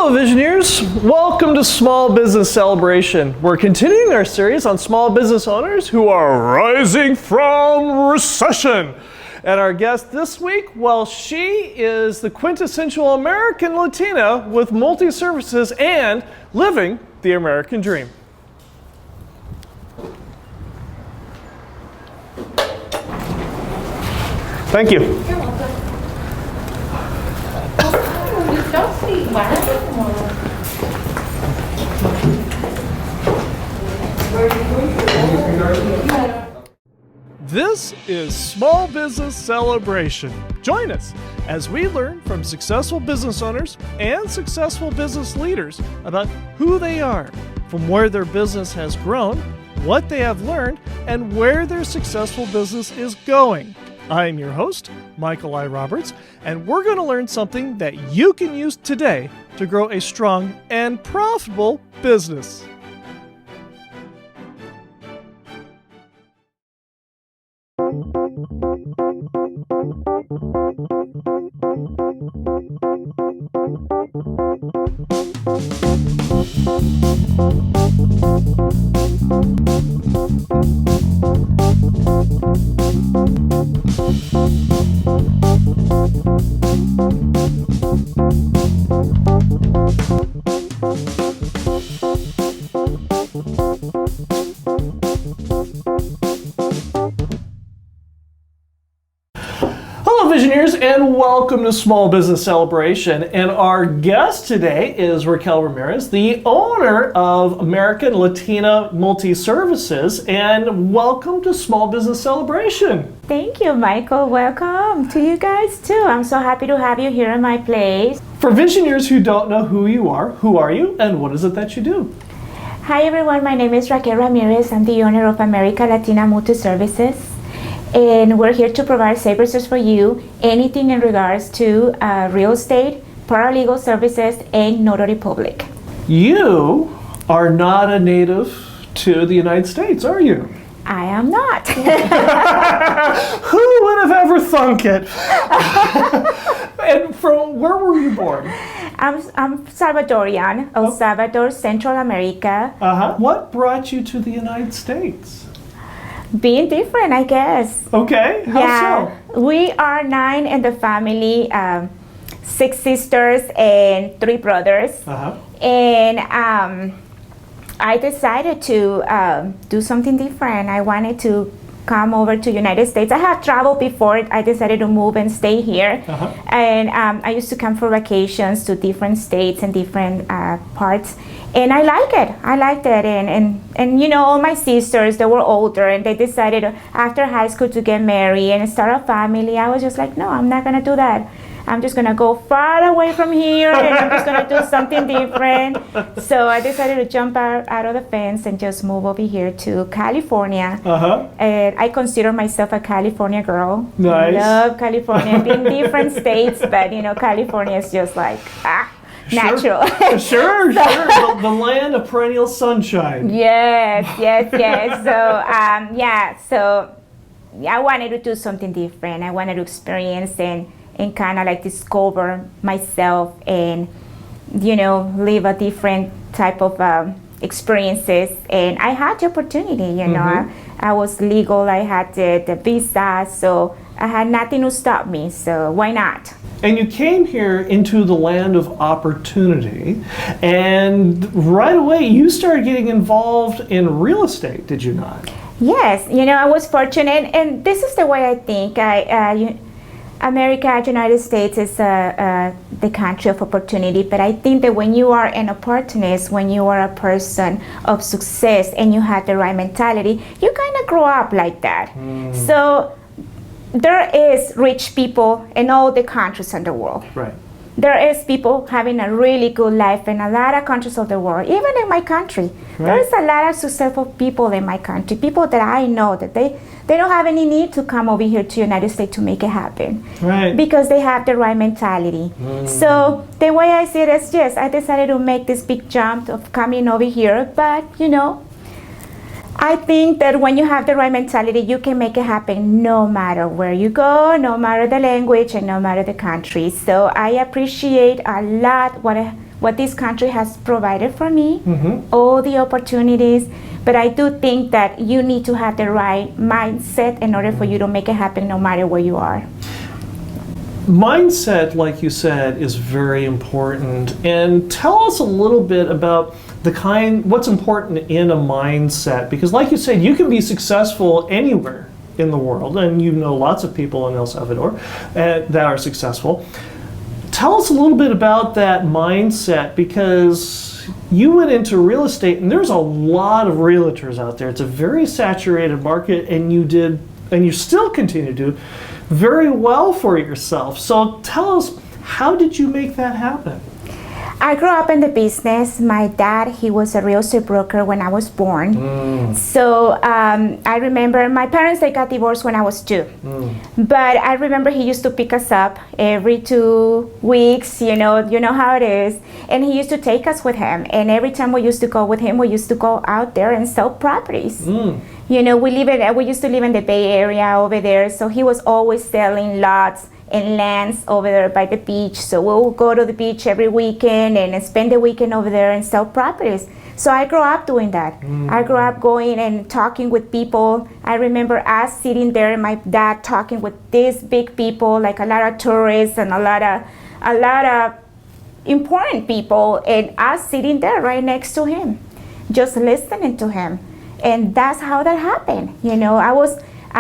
Hello Visioneers, welcome to Small Business Celebration. We're continuing our series on small business owners who are rising from recession. And our guest this week, well, she is the quintessential American Latina with multi-services and living the American dream. Thank you. You're welcome. Don't speak This is Small Business Celebration. Join us as we learn from successful business owners and successful business leaders about who they are, from where their business has grown, what they have learned, and where their successful business is going. I am your host, Michael I. Roberts, and we're going to learn something that you can use today to grow a strong and profitable business. Visioneers, and welcome to Small Business Celebration. And our guest today is Raquel Ramirez, the owner of American Latina Multi-Services, and welcome to Small Business Celebration. Thank you, Michael. Welcome to you guys too. I'm so happy to have you here in my place. For Visioneers who don't know who you are, who are you and what is it that you do? Hi everyone, my name is Raquel Ramirez. I'm the owner of American Latina Multi-Services. And we're here to provide services for you, anything in regards to real estate, paralegal services, and notary public. You are not a native to the United States, are you? I am not. Who would have ever thunk it? And from where were you born? I'm Salvadorian, El Salvador, Central America. What brought you to the United States? Being different, I guess. Okay, how so? We are 9 in the family, 6 sisters and 3 brothers. And I decided to do something different. I wanted to come over to United States. I have traveled before. I decided to move and stay here. And I used to come for vacations to different states and different parts. And I like it. I liked it. And you know, all my sisters, they were older and they decided after high school to get married and start a family. I was just like, no, I'm not going to do that. I'm just going to go far away from here and I'm just going to do something different. So I decided to jump out of the fence and just move over here to California. And I consider myself a California girl. Nice. I love California. I've been in different states, but you know, California is just like, natural. Sure. The land of perennial sunshine. Yes. So I wanted to do something different. I wanted to experience and kind of like discover myself and, you know, live a different type of experiences. And I had the opportunity, you know. I was legal, I had the visa, so I had nothing to stop me, so why not? And you came here into the land of opportunity, and right away you started getting involved in real estate, did you not? Yes, you know, I was fortunate, and this is the way I think. America, United States is the country of opportunity, but I think that when you are an opportunist, when you are a person of success and you have the right mentality, you kind of grow up like that. So there is rich people in all the countries in the world. Right. There is people having a really good life in a lot of countries of the world, even in my country. Right. There is a lot of successful people in my country, people that I know that they don't have any need to come over here to United States to make it happen. Right. Because they have the right mentality. So the way I see it is, yes, I decided to make this big jump of coming over here, but you know, I think that when you have the right mentality, you can make it happen no matter where you go, no matter the language, and no matter the country. So I appreciate a lot what this country has provided for me, all the opportunities. But I do think that you need to have the right mindset in order for you to make it happen no matter where you are. Mindset, like you said, is very important. And tell us a little bit about what's important in a mindset, because like you said, you can be successful anywhere in the world, and you know lots of people in El Salvador that are successful. Tell us a little bit about that mindset, because you went into real estate, and there's a lot of realtors out there. It's a very saturated market, and you still continue to do very well for yourself. So tell us, how did you make that happen? I grew up in the business. My dad, he was a real estate broker when I was born. So I remember my parents, they got divorced when I was 2. But I remember he used to pick us up every 2 weeks, you know how it is. And he used to take us with him. And every time we used to go with him, we used to go out there and sell properties. You know, we used to live in the Bay Area over there. So he was always selling lots and lands over there by the beach. So we'll go to the beach every weekend and spend the weekend over there and sell properties. So I grew up doing that. I grew up going and talking with people. I remember us sitting there and my dad talking with these big people, like a lot of tourists and a lot of important people, and us sitting there right next to him, just listening to him. And that's how that happened. You know, I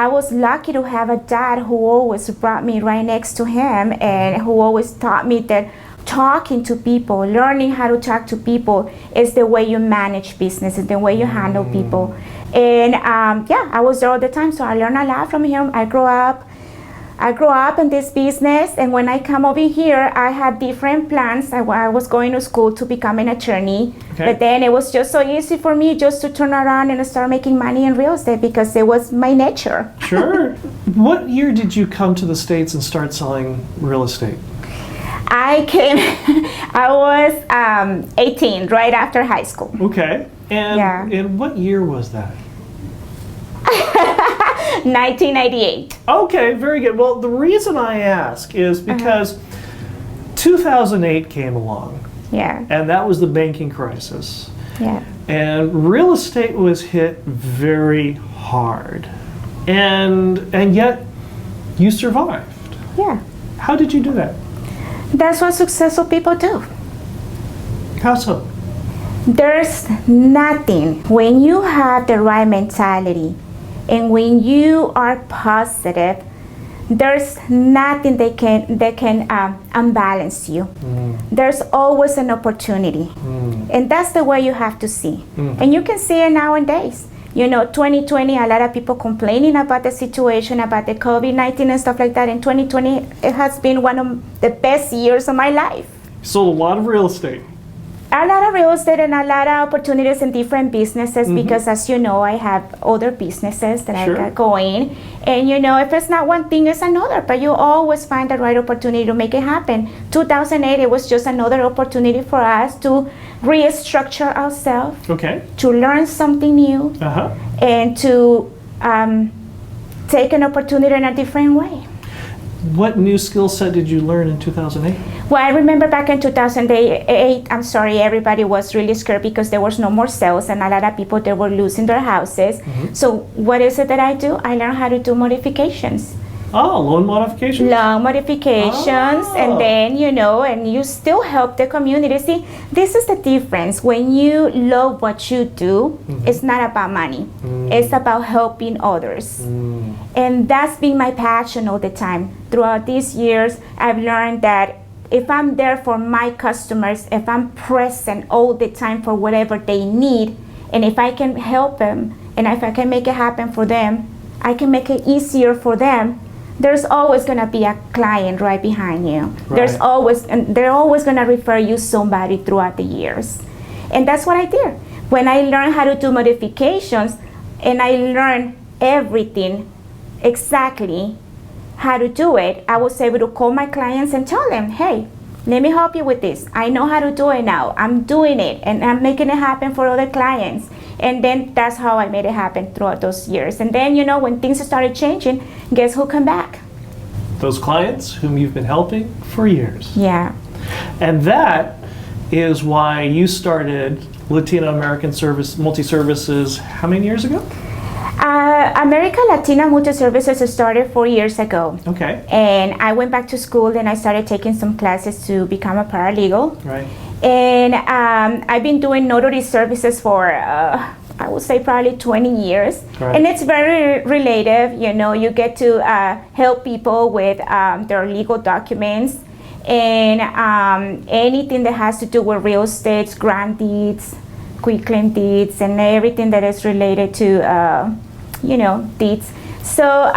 was lucky to have a dad who always brought me right next to him, and who always taught me that talking to people, learning how to talk to people is the way you manage business, is the way you handle people. And I was there all the time, so I learned a lot from him. I grew up in this business, and when I come over here, I had different plans. I was going to school to become an attorney, but then it was just so easy for me just to turn around and start making money in real estate, because it was my nature. Sure. What year did you come to the States and start selling real estate? I was 18, right after high school. Okay. And what year was that? 1998. Okay, very good. Well, the reason I ask is because 2008 came along. Yeah. And that was the banking crisis. Yeah. And real estate was hit very hard. And yet you survived. Yeah. How did you do that? That's what successful people do. How so? There's nothing, when you have the right mentality and when you are positive, there's nothing that can unbalance you. There's always an opportunity. And that's the way you have to see. And you can see it nowadays. You know, 2020, a lot of people complaining about the situation, about the COVID-19 and stuff like that. In 2020, it has been one of the best years of my life. Sold a lot of real estate. A lot of real estate and a lot of opportunities in different businesses, because as you know, I have other businesses that I got going. And you know, if it's not one thing, it's another, but you always find the right opportunity to make it happen. 2008, it was just another opportunity for us to restructure ourselves, to learn something new, and to take an opportunity in a different way. What new skill set did you learn in 2008? Well, I remember back in 2008, everybody was really scared because there was no more sales and a lot of people, they were losing their houses. So what is it that I do? I learned how to do modifications. Oh, loan modifications? Loan modifications, and then, you know, and you still help the community. See, this is the difference. When you love what you do, it's not about money. It's about helping others. And that's been my passion all the time. Throughout these years, I've learned that if I'm there for my customers, if I'm present all the time for whatever they need, and if I can help them, and if I can make it happen for them, I can make it easier for them, there's always going to be a client right behind you. They're always going to refer you somebody throughout the years. And that's what I did. When I learned how to do modifications, and I learned everything exactly how to do it, I was able to call my clients and tell them, hey, let me help you with this. I know how to do it now. I'm doing it, and I'm making it happen for other clients. And then that's how I made it happen throughout those years. And then, you know, when things started changing, guess who came back? Those clients whom you've been helping for years. Yeah. And that is why you started Latina American Multi-Services how many years ago? American Latina Multi-Services started 4 years ago. Okay. And I went back to school and I started taking some classes to become a paralegal. Right. And I've been doing notary services for, I would say probably 20 years. Right. And it's very relative, you know, you get to help people with their legal documents and anything that has to do with real estate, grant deeds, quitclaim deeds, and everything that is related to, you know, deeds. So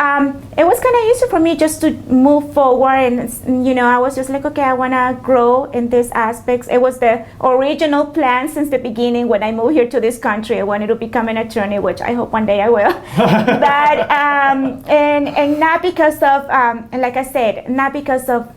it was kind of easy for me just to move forward, and you know, I was just like, okay, I want to grow in these aspects. It was the original plan since the beginning when I moved here to this country. I wanted to become an attorney, which I hope one day I will. But and not because of, like I said, not because of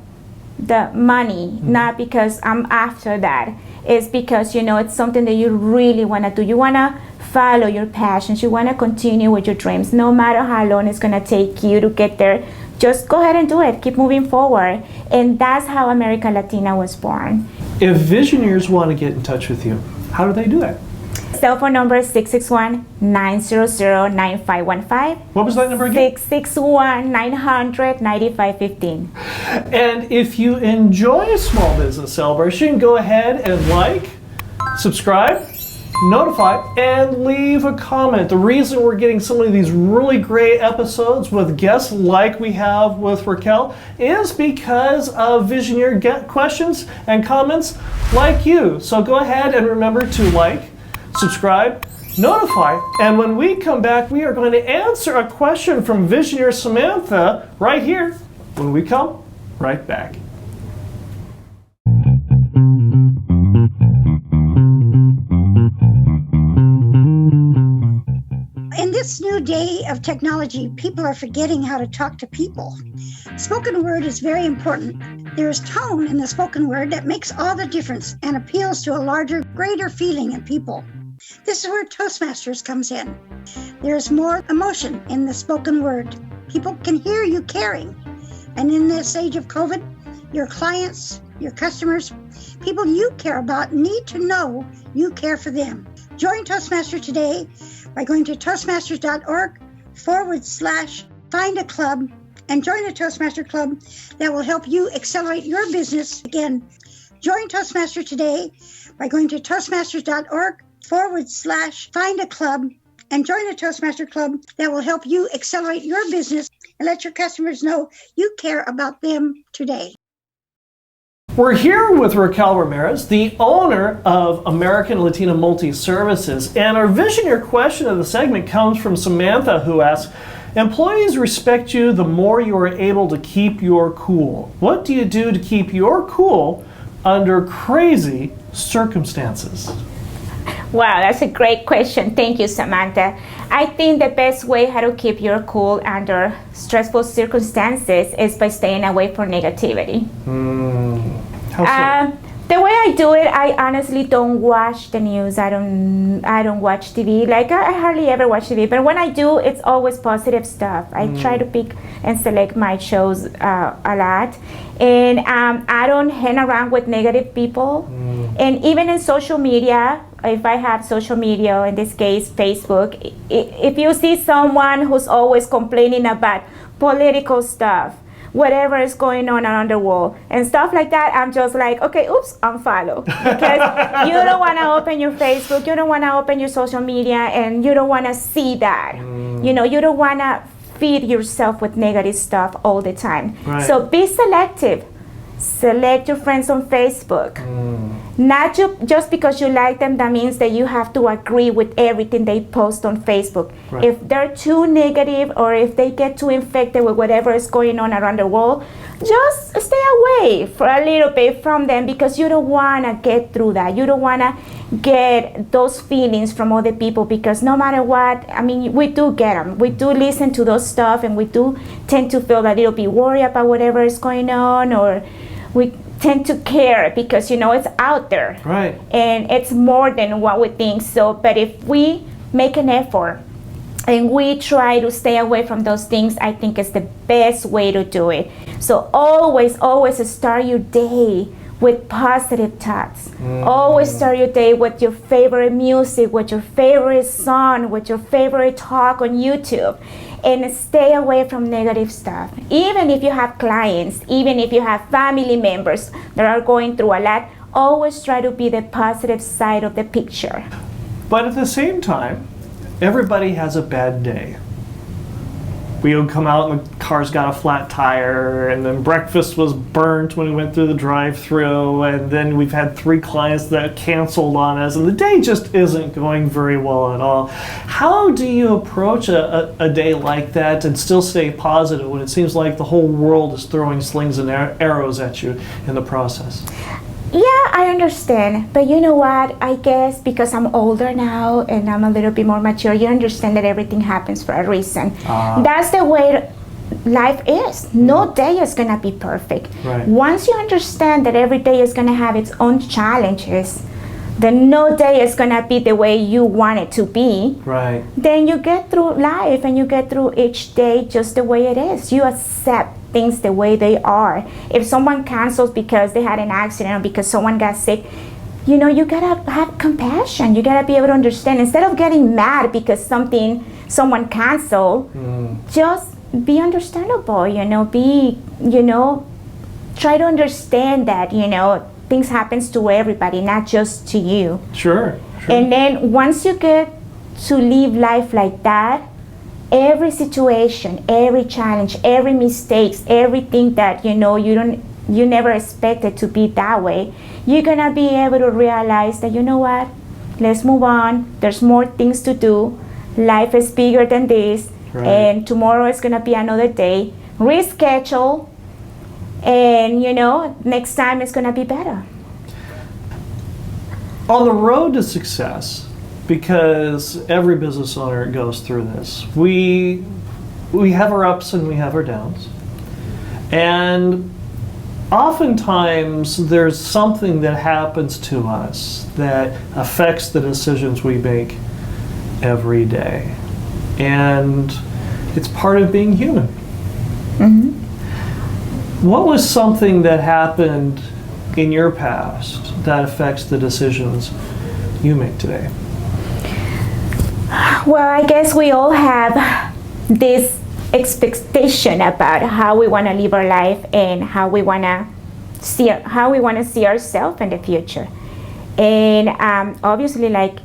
the money, not because I'm after that. It's because, you know, it's something that you really want to do. You want to follow your passions. You want to continue with your dreams. No matter how long it's going to take you to get there, just go ahead and do it. Keep moving forward. And that's how American Latina was born. If visionaries want to get in touch with you, how do they do that? Cell phone number is 661-900-9515. What was that number again? 661-900-9515. And if you enjoy Small Business Celebration, go ahead and like, subscribe, notify, and leave a comment. The reason we're getting so many of these really great episodes with guests like we have with Raquel is because of visionary questions and comments like you. So go ahead and remember to like, subscribe, notify, and when we come back, we are going to answer a question from Visionary Samantha right here when we come right back. In this new day of technology, people are forgetting how to talk to people. Spoken word is very important. There is tone in the spoken word that makes all the difference and appeals to a larger, greater feeling in people. This is where Toastmasters comes in. There's more emotion in the spoken word. People can hear you caring. And in this age of COVID, your clients, your customers, people you care about need to know you care for them. Join Toastmaster today by going to toastmasters.org/find a club and join a Toastmaster club that will help you accelerate your business. Again, join Toastmaster today by going to toastmasters.org/find a club and join a Toastmaster club that will help you accelerate your business and let your customers know you care about them today. We're here with Raquel Ramirez, the owner of American Latina Multi-Services, and our visionary question of the segment comes from Samantha, who asks, employees respect you the more you are able to keep your cool. What do you do to keep your cool under crazy circumstances? Wow, that's a great question. Thank you, Samantha. I think the best way how to keep your cool under stressful circumstances is by staying away from negativity. How so? The way I do it, I honestly don't watch the news. I don't watch TV. Like I hardly ever watch TV. But when I do, it's always positive stuff. I try to pick and select my shows a lot, and I don't hang around with negative people. And even in social media, if I have social media, in this case Facebook, if you see someone who's always complaining about political stuff, whatever is going on around the world and stuff like that, I'm just like, okay, oops, unfollow. Because you don't want to open your Facebook, you don't want to open your social media, and you don't want to see that. You know, you don't want to feed yourself with negative stuff all the time. Right. So be selective. Select your friends on Facebook. Not just because you like them, that means that you have to agree with everything they post on Facebook. Right. If they're too negative or if they get too infected with whatever is going on around the world, just stay away for a little bit from them, because you don't want to get through that. You don't want to get those feelings from other people, because no matter what, I mean, we do get them. We do listen to those stuff, and we do tend to feel a little bit worried about whatever is going on, or we tend to care because, you know, it's out there. Right. And it's more than what we think. So, but if we make an effort and we try to stay away from those things, I think it's the best way to do it. So always start your day with positive thoughts. Always start your day with your favorite music, with your favorite song, with your favorite talk on YouTube, and stay away from negative stuff. Even if you have clients, even if you have family members that are going through a lot, always try to be the positive side of the picture. But at the same time, everybody has a bad day. We would come out and the car's got a flat tire, and then breakfast was burnt when we went through the drive-thru, and then we've had 3 clients that canceled on us, and the day just isn't going very well at all. How do you approach a day like that and still stay positive when it seems like the whole world is throwing slings and arrows at you in the process? Yeah, I understand. But you know what? I guess because I'm older now and I'm a little bit more mature, you understand that everything happens for a reason. That's the way life is. No day is going to be perfect. Right. Once you understand that every day is going to have its own challenges, then no day is going to be the way you want it to be. Right. Then you get through life and you get through each day just the way it is. You accept things the way they are. If someone cancels because they had an accident or because someone got sick, you know, you gotta have compassion. You gotta be able to understand. Instead of getting mad because someone canceled, just be understandable, try to understand that, things happens to everybody, not just to you. Sure. And then once you get to live life like that, every situation, every challenge, every mistakes, everything that you never expected to be that way, you're gonna be able to realize that, you know what, let's move on. There's more things to do. Life is bigger than this, and tomorrow is gonna be another day. Reschedule, and next time it's gonna be better. On the road to success, because every business owner goes through this, we have our ups and we have our downs, and oftentimes there's something that happens to us that affects the decisions we make every day, and it's part of being human. What was something that happened in your past that affects the decisions you make today? Well, I guess we all have this expectation about how we want to live our life and how we want to see ourselves in the future. And obviously, like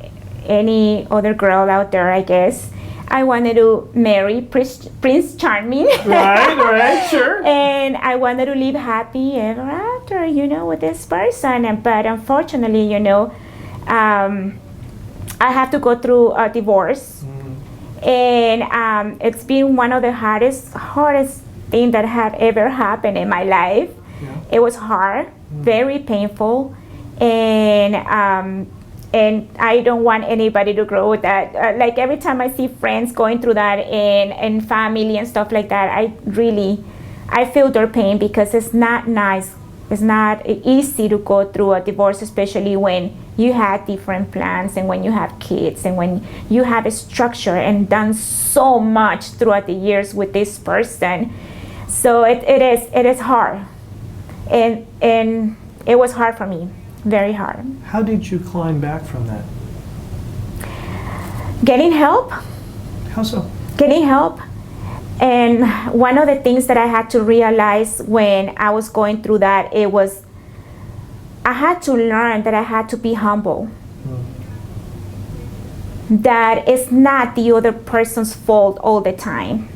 any other girl out there, I guess, I wanted to marry Prince Charming. Right, sure. And I wanted to live happy ever after, with this person. But unfortunately, I have to go through a divorce. And it's been one of the hardest things that have ever happened in my life. Yeah. It was hard, very painful, and I don't want anybody to grow with that. Like every time I see friends going through that and family and stuff like that, I feel their pain because it's not nice. It's not easy to go through a divorce, especially when you had different plans and when you have kids and when you have a structure and done so much throughout the years with this person. So it is hard, and it was hard for me, very hard. How did you climb back from that? Getting help. How so? Getting help. And one of the things that I had to realize when I was going through that, I had to learn that I had to be humble. That it's not the other person's fault all the time.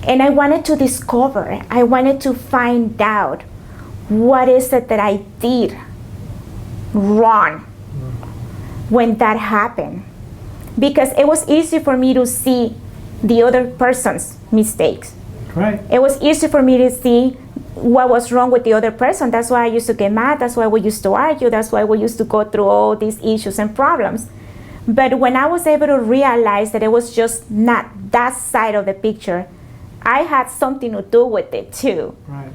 And I wanted to discover, I wanted to find out what is it that I did wrong when that happened. Because it was easy for me to see the other person's mistakes. Right. It was easy for me to see what was wrong with the other person. That's why I used to get mad. That's why we used to argue. That's why we used to go through all these issues and problems. But when I was able to realize that it was just not that side of the picture, I had something to do with it too. Right.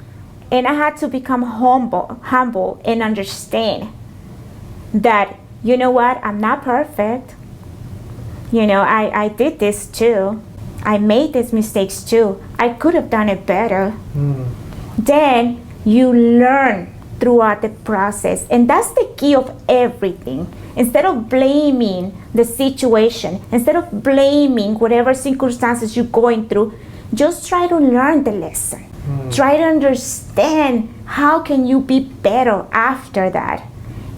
And I had to become humble and understand that, you know what, I'm not perfect. I did this too. I made these mistakes too. I could have done it better. Then you learn throughout the process. And that's the key of everything. Instead of blaming the situation, instead of blaming whatever circumstances you're going through, just try to learn the lesson. Try to understand how can you be better after that.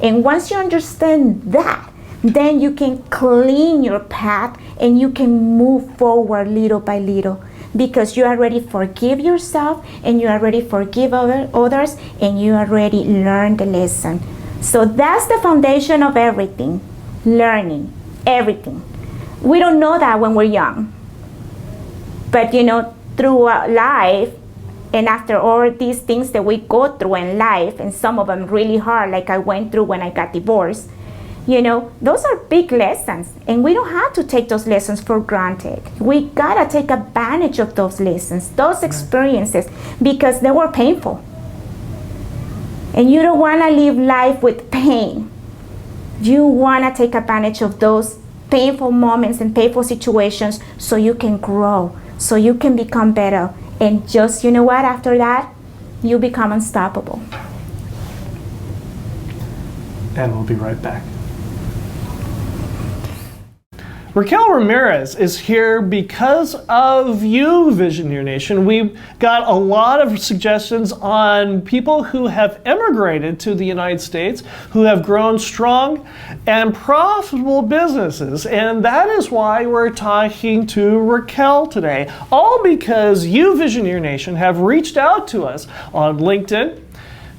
And once you understand that, then you can clean your path and you can move forward little by little, because you already forgive yourself and you already forgive others and you already learned the lesson. So that's the foundation of everything, learning everything. We don't know that when we're young, but through life, and after all these things that we go through in life, and some of them really hard, like I went through when I got divorced, those are big lessons, and we don't have to take those lessons for granted. We gotta take advantage of those lessons, those experiences, because they were painful. And you don't wanna live life with pain. You wanna take advantage of those painful moments and painful situations so you can grow, so you can become better. And just, after that, you become unstoppable. And we'll be right back. Raquel Ramirez is here because of you, Visioneer Nation. We've got a lot of suggestions on people who have immigrated to the United States, who have grown strong and profitable businesses. And that is why we're talking to Raquel today. All because you, Visioneer Nation, have reached out to us on LinkedIn,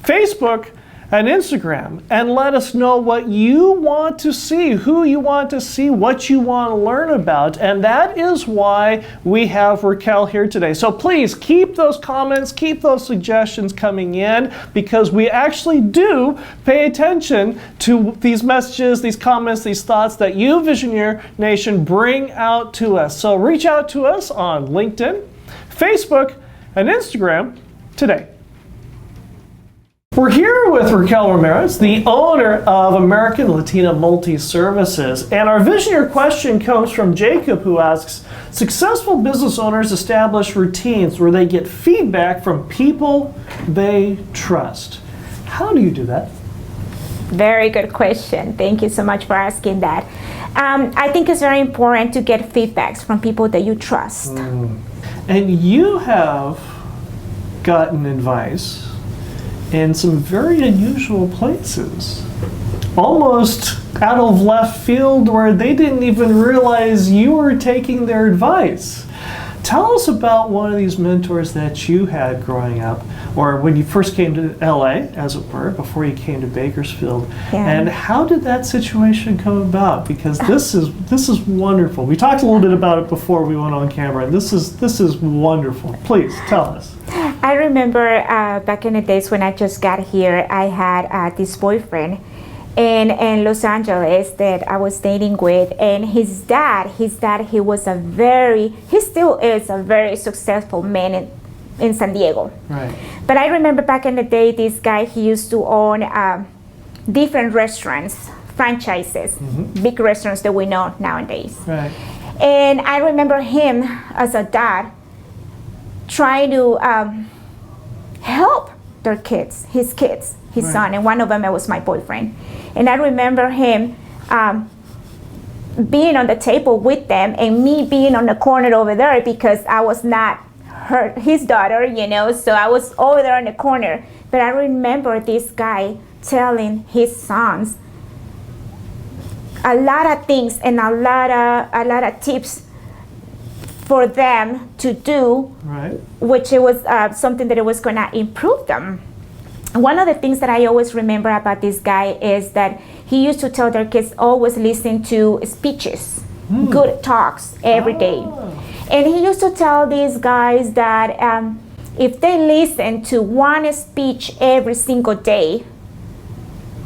Facebook, and Instagram, and let us know what you want to see, who you want to see, what you want to learn about. And that is why we have Raquel here today. So please keep those comments, keep those suggestions coming in, because we actually do pay attention to these messages, these comments, these thoughts that you, Visioneer Nation, bring out to us. So reach out to us on LinkedIn, Facebook, and Instagram today. We're here with Raquel Ramirez, the owner of American Latina Multi-Services. And our Visioneer question comes from Jacob, who asks, successful business owners establish routines where they get feedback from people they trust. How do you do that? Very good question. Thank you so much for asking that. I think it's very important to get feedbacks from people that you trust. And you have gotten advice in some very unusual places, almost out of left field, where they didn't even realize you were taking their advice. Tell us about one of these mentors that you had growing up, or when you first came to LA, as it were, before you came to Bakersfield. Yeah. And how did that situation come about? Because this is wonderful. We talked a little bit about it before we went on camera, and this is wonderful. Please tell us. I remember back in the days when I just got here, I had this boyfriend in Los Angeles that I was dating with, and his dad, he still is a very successful man in San Diego. Right. But I remember back in the day, this guy, he used to own different restaurants, franchises, big restaurants that we know nowadays. Right. And I remember him as a dad trying to help their kids, his right. son, and one of them was my boyfriend. And I remember him being on the table with them and me being on the corner over there because I was not his daughter, so I was over there in the corner. But I remember this guy telling his sons a lot of things and a lot of tips for them to do, right. which it was something that it was gonna improve them. One of the things that I always remember about this guy is that he used to tell their kids always listen to speeches, good talks every day. And he used to tell these guys that if they listen to one speech every single day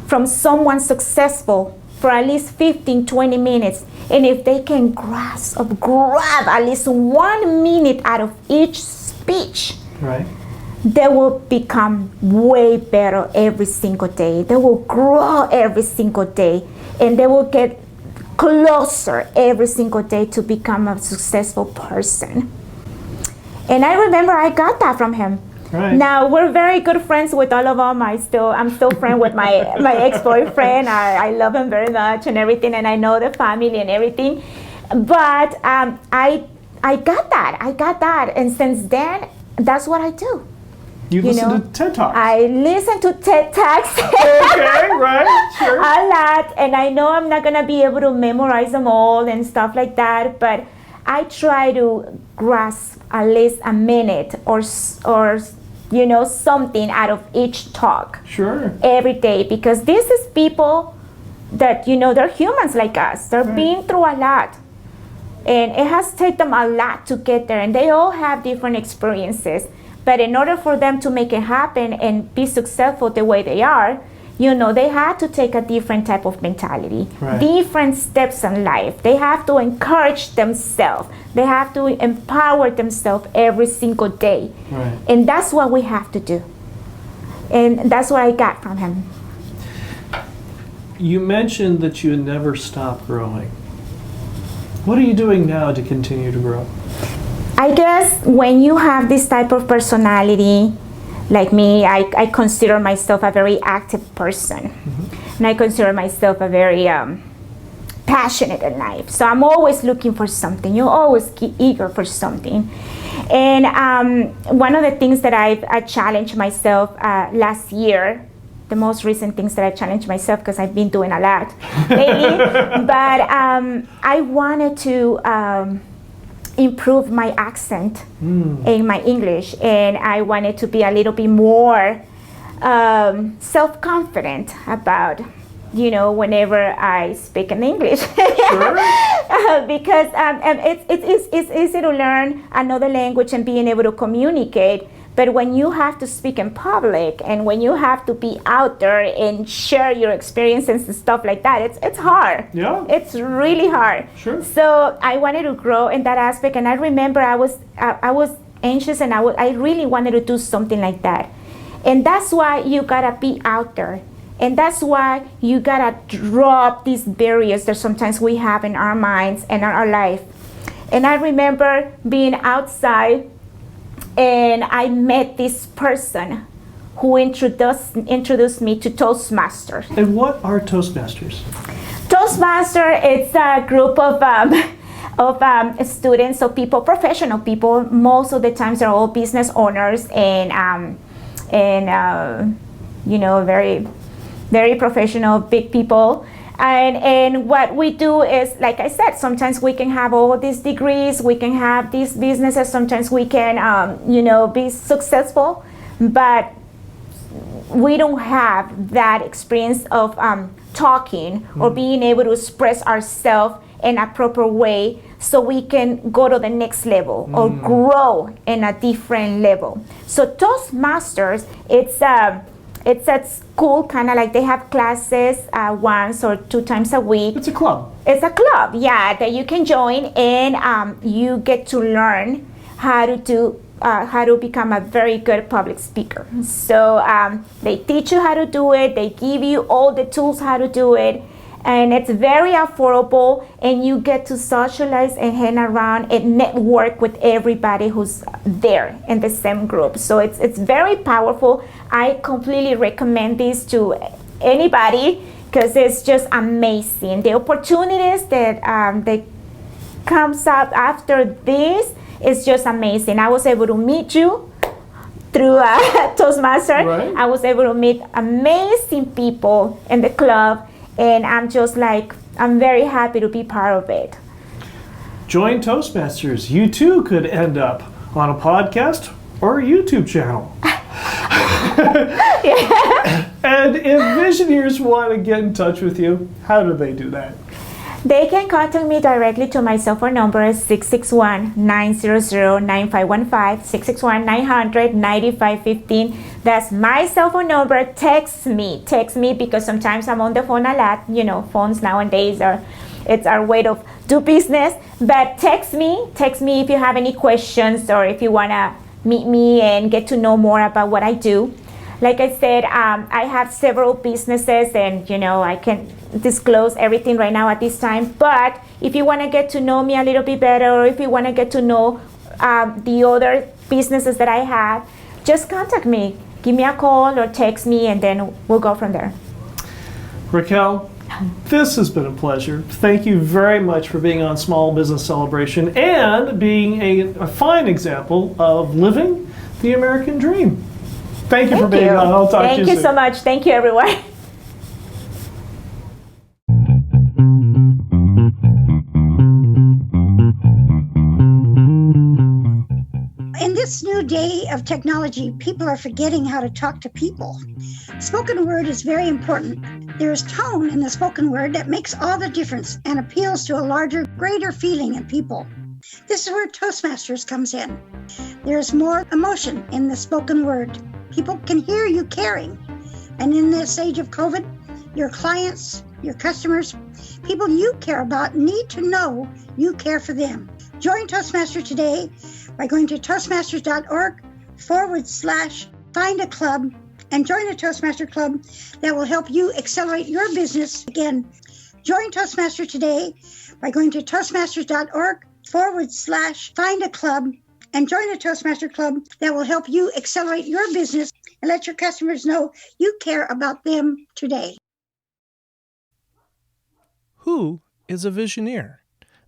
from someone successful for at least 15-20 minutes, and if they can grab at least 1 minute out of each speech, right. they will become way better every single day. They will grow every single day, and they will get closer every single day to become a successful person. And I remember I got that from him. Right. Now we're very good friends with all of them. I'm still friend with my ex-boyfriend. I love him very much and everything, and I know the family and everything. But I got that, and since then, that's what I do. You listen to TED Talks. I listen to TED Talks. Okay, right, sure. A lot, and I know I'm not gonna be able to memorize them all and stuff like that, but I try to grasp at least a minute or something out of each talk. Sure. Every day, because this is people that they're humans like us. They're being through a lot, and it has taken them a lot to get there, and they all have different experiences. But in order for them to make it happen and be successful the way they are, they had to take a different type of mentality, different steps in life. They have to encourage themselves. They have to empower themselves every single day. Right. And that's what we have to do. And that's what I got from him. You mentioned that you never stop growing. What are you doing now to continue to grow? I guess when you have this type of personality, like me, I consider myself a very active person. And I consider myself a very passionate in life. So I'm always looking for something. You're always eager for something. And one of the things that I challenged myself last year, the most recent things that I challenged myself, because I've been doing a lot lately, but I wanted to improve my accent in my English, and I wanted to be a little bit more self-confident about whenever I speak in English. Sure. Because it's easy to learn another language and being able to communicate, but when you have to speak in public and when you have to be out there and share your experiences and stuff like that, it's hard. Yeah. It's really hard. Sure. So I wanted to grow in that aspect, and I remember I was anxious, and I really wanted to do something like that. And that's why you gotta be out there. And that's why you gotta drop these barriers that sometimes we have in our minds and in our life. And I remember being outside, and I met this person who introduced me to Toastmasters. And what are Toastmasters? Toastmaster, it's a group of students, so people, professional people. Most of the times they're all business owners and very, very professional, big people. And what we do is, like I said, sometimes we can have all these degrees, we can have these businesses, sometimes we can, be successful, but we don't have that experience of talking or being able to express ourselves in a proper way so we can go to the next level or grow in a different level. So Toastmasters, it's at school, kind of like they have classes once or 2 times a week. It's a club. It's a club, yeah, that you can join, and you get to learn how to become a very good public speaker. So they teach you how to do it. They give you all the tools how to do it. And it's very affordable, and you get to socialize and hang around and network with everybody who's there in the same group. So it's very powerful. I completely recommend this to anybody because it's just amazing. The opportunities that comes up after this is just amazing. I was able to meet you through Toastmaster. Right. I was able to meet amazing people in the club. And I'm just like, I'm very happy to be part of it. Join Toastmasters. You too could end up on a podcast or a YouTube channel. And if visionaries want to get in touch with you, how do they do that? They can contact me directly to my cell phone number, 661-900-9515, 661-900-9515. That's my cell phone number. Text me because sometimes I'm on the phone a lot. Phones nowadays it's our way to do business. But text me if you have any questions or if you want to meet me and get to know more about what I do. Like I said, I have several businesses, and I can disclose everything right now at this time. But if you want to get to know me a little bit better, or if you want to get to know the other businesses that I have, just contact me. Give me a call or text me, and then we'll go from there. Raquel, this has been a pleasure. Thank you very much for being on Small Business Celebration and being a fine example of living the American dream. Thank you for being on. I'll talk to you soon. Thank you so much. Thank you, everyone. In this new day of technology, people are forgetting how to talk to people. Spoken word is very important. There is tone in the spoken word that makes all the difference and appeals to a larger, greater feeling in people. This is where Toastmasters comes in. There is more emotion in the spoken word. People can hear you caring. And in this age of COVID, your clients, your customers, people you care about need to know you care for them. Join Toastmaster today by going to toastmasters.org/find a club and join a Toastmaster club that will help you accelerate your business. Again, join Toastmaster today by going to toastmasters.org/find a club and join a Toastmaster club that will help you accelerate your business and let your customers know you care about them today. Who is a visioneer?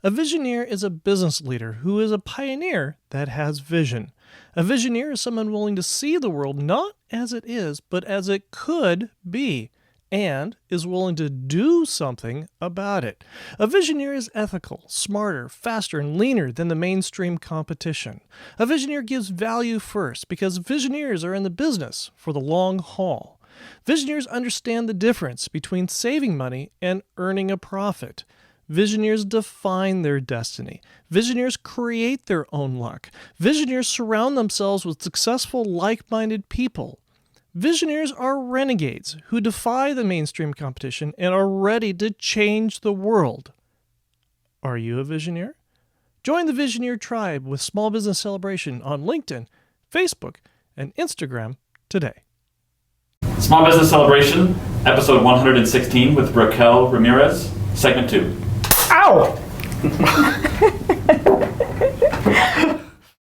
A visioneer is a business leader who is a pioneer that has vision. A visioneer is someone willing to see the world not as it is, but as it could be, and is willing to do something about it. A visioneer is ethical, smarter, faster, and leaner than the mainstream competition. A visioneer gives value first because visioneers are in the business for the long haul. Visioneers understand the difference between saving money and earning a profit. Visioneers define their destiny. Visioneers create their own luck. Visioneers surround themselves with successful, like-minded people. Visioneers are renegades who defy the mainstream competition and are ready to change the world. Are you a visioneer? Join the Visioneer Tribe with Small Business Celebration on LinkedIn, Facebook, and Instagram today. Small Business Celebration, episode 116 with Raquel Ramirez, segment 2. Ow!